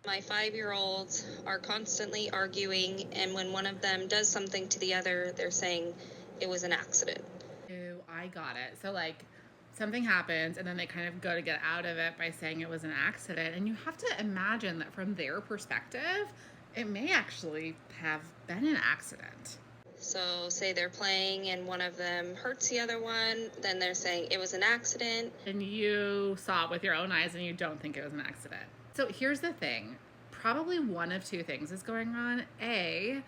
My 5-year-olds are constantly arguing, and when one of them does something to the other, they're saying it was an accident. Oh, I got it. So, like, something happens and then they kind of go to get out of it by saying it was an accident. And you have to imagine that from their perspective, it may actually have been an accident. So, say they're playing and one of them hurts the other one, then they're saying it was an accident. And you saw it with your own eyes and you don't think it was an accident. So, here's the thing, probably one of two things is going on. A,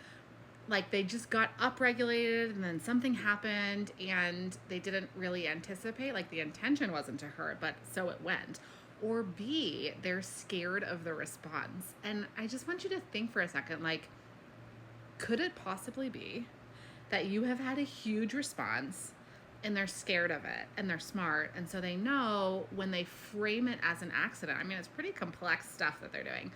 like they just got upregulated and then something happened and they didn't really anticipate, like the intention wasn't to hurt, but so it went. Or B, they're scared of the response. And I just want you to think for a second, like, could it possibly be that you have had a huge response and they're scared of it and they're smart, and so they know when they frame it as an accident, I mean, it's pretty complex stuff that they're doing,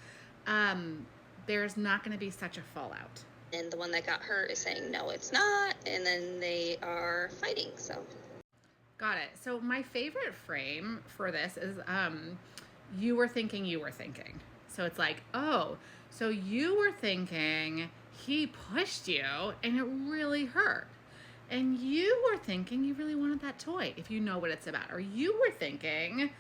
there's not going to be such a fallout. And the one that got hurt is saying, no, it's not. And then they are fighting. So, Got it. So my favorite frame for this is you were thinking you were thinking. So it's like, oh, so you were thinking he pushed you and it really hurt. And you were thinking you really wanted that toy, if you know what it's about. Or you were thinking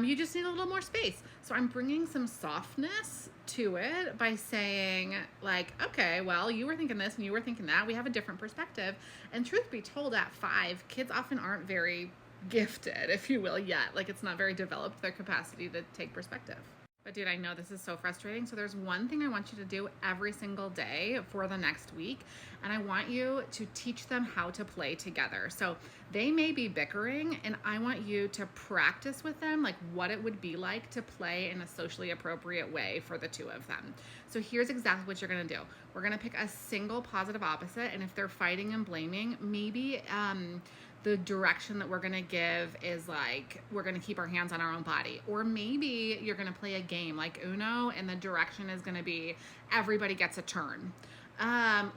you just need a little more space. So I'm bringing some softness to it by saying, like, okay, well, you were thinking this and you were thinking that. We have a different perspective. And truth be told, at 5, kids often aren't very gifted, if you will, yet. Like, it's not very developed, their capacity to take perspective. But dude, I know this is so frustrating. So there's one thing I want you to do every single day for the next week. And I want you to teach them how to play together. So they may be bickering and I want you to practice with them, like what it would be like to play in a socially appropriate way for the two of them. So here's exactly what you're gonna do. We're gonna pick a single positive opposite. And if they're fighting and blaming, maybe the direction that we're going to give is like, we're going to keep our hands on our own body. Or maybe you're going to play a game like Uno and the direction is going to be everybody gets a turn.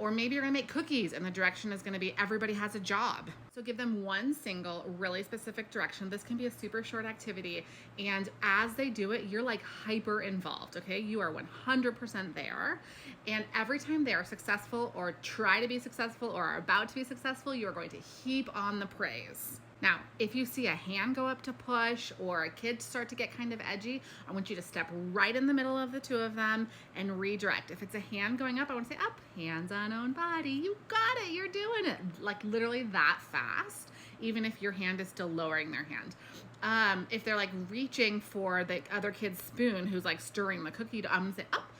Or maybe you're going to make cookies and the direction is going to be everybody has a job. So give them one single, really specific direction. This can be a super short activity. And as they do it, you're like hyper involved, okay? You are 100% there. And every time they are successful or try to be successful or are about to be successful, you are going to heap on the praise. Now, if you see a hand go up to push or a kid start to get kind of edgy, I want you to step right in the middle of the two of them and redirect. If it's a hand going up, I want to say up, hands on own body. You got it. You're doing it. Like literally that fast, even if your hand is still lowering their hand. If they're like reaching for the other kid's spoon who's like stirring the cookie, I'm going to say up,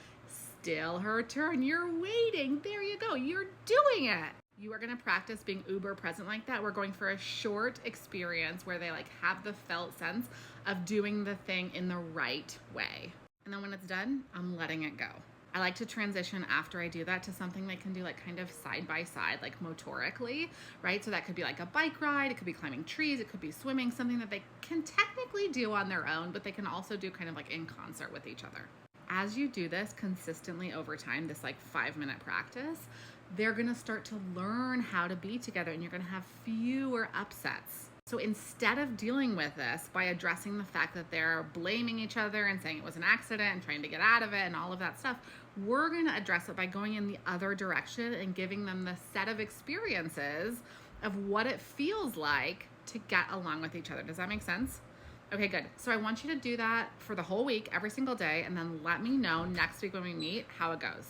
still her turn. You're waiting. There you go. You're doing it. You are going to practice being uber present like that. We're going for a short experience where they like have the felt sense of doing the thing in the right way. And then when it's done, I'm letting it go. I like to transition after I do that to something they can do like kind of side by side, like motorically, right? So that could be like a bike ride, it could be climbing trees, it could be swimming, something that they can technically do on their own, but they can also do kind of like in concert with each other. As you do this consistently over time, this like 5-minute practice, they're going to start to learn how to be together and you're going to have fewer upsets. So instead of dealing with this by addressing the fact that they're blaming each other and saying it was an accident and trying to get out of it and all of that stuff, we're going to address it by going in the other direction and giving them the set of experiences of what it feels like to get along with each other. Does that make sense? Okay, good. So I want you to do that for the whole week, every single day, and then let me know next week when we meet how it goes.